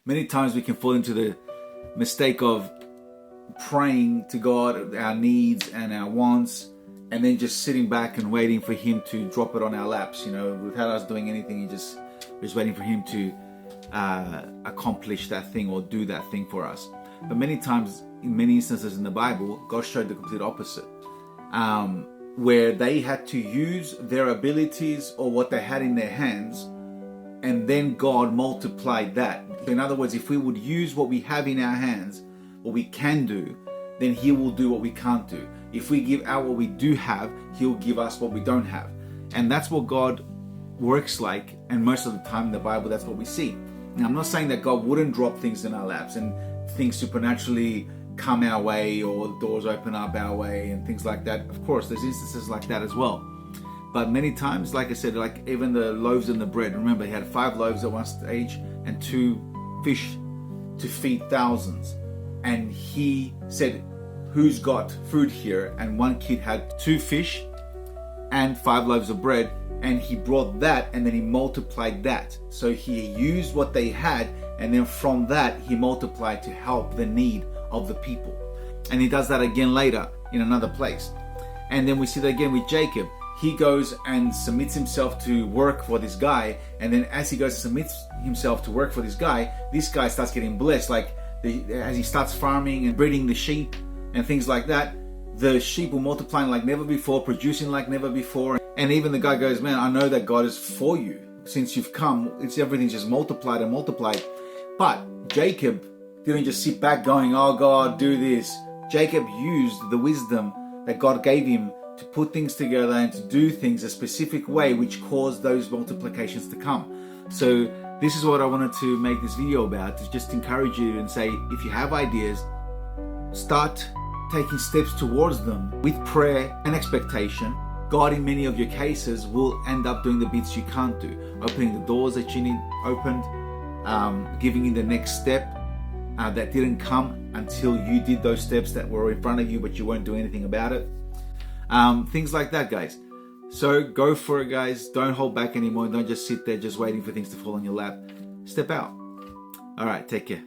Many times we can fall into the mistake of praying to God our needs and our wants, and then just sitting back and waiting for Him to drop it on our laps. Without us doing anything, we're just waiting for Him to accomplish that thing or do that thing for us. But many times, in many instances in the Bible, God showed the complete opposite, where they had to use their abilities or what they had in their hands, and then God multiplied that. In other words, if we would use what we have in our hands, what we can do, then He will do what we can't do. If we give out what we do have, He'll give us what we don't have. And that's what God works like, and most of the time in the Bible, that's what we see. Now, I'm not saying that God wouldn't drop things in our laps and things supernaturally come our way or doors open up our way and things like that. Of course, there's instances like that as well. But many times, like I said, like even the loaves and the bread, remember He had 5 loaves at one stage and 2 fish to feed thousands. And He said, who's got food here? And one kid had 2 fish and 5 loaves of bread, and he brought that, and then he multiplied that. So He used what they had, and then from that He multiplied to help the need of the people. And He does that again later in another place. And then we see that again with Jacob. He goes and submits himself to work for this guy, and then as he goes and submits himself to work for this guy starts getting blessed. Like as he starts farming and breeding the sheep and things like that, the sheep will multiplying like never before, producing like never before. And even the guy goes, man, I know that God is for you. Since you've come, everything's just multiplied and multiplied. But Jacob didn't just sit back going, oh God, do this. Jacob used the wisdom that God gave him to put things together and to do things a specific way, which caused those multiplications to come. So this is what I wanted to make this video about, to just encourage you and say, if you have ideas, start taking steps towards them with prayer and expectation. God, in many of your cases, will end up doing the bits you can't do, opening the doors that you need opened, giving you the next step that didn't come until you did those steps that were in front of you, but you won't do anything about it. Things like that, guys. So go for it, guys. Don't hold back anymore. Don't just sit there just waiting for things to fall on your lap. Step out. All right, take care.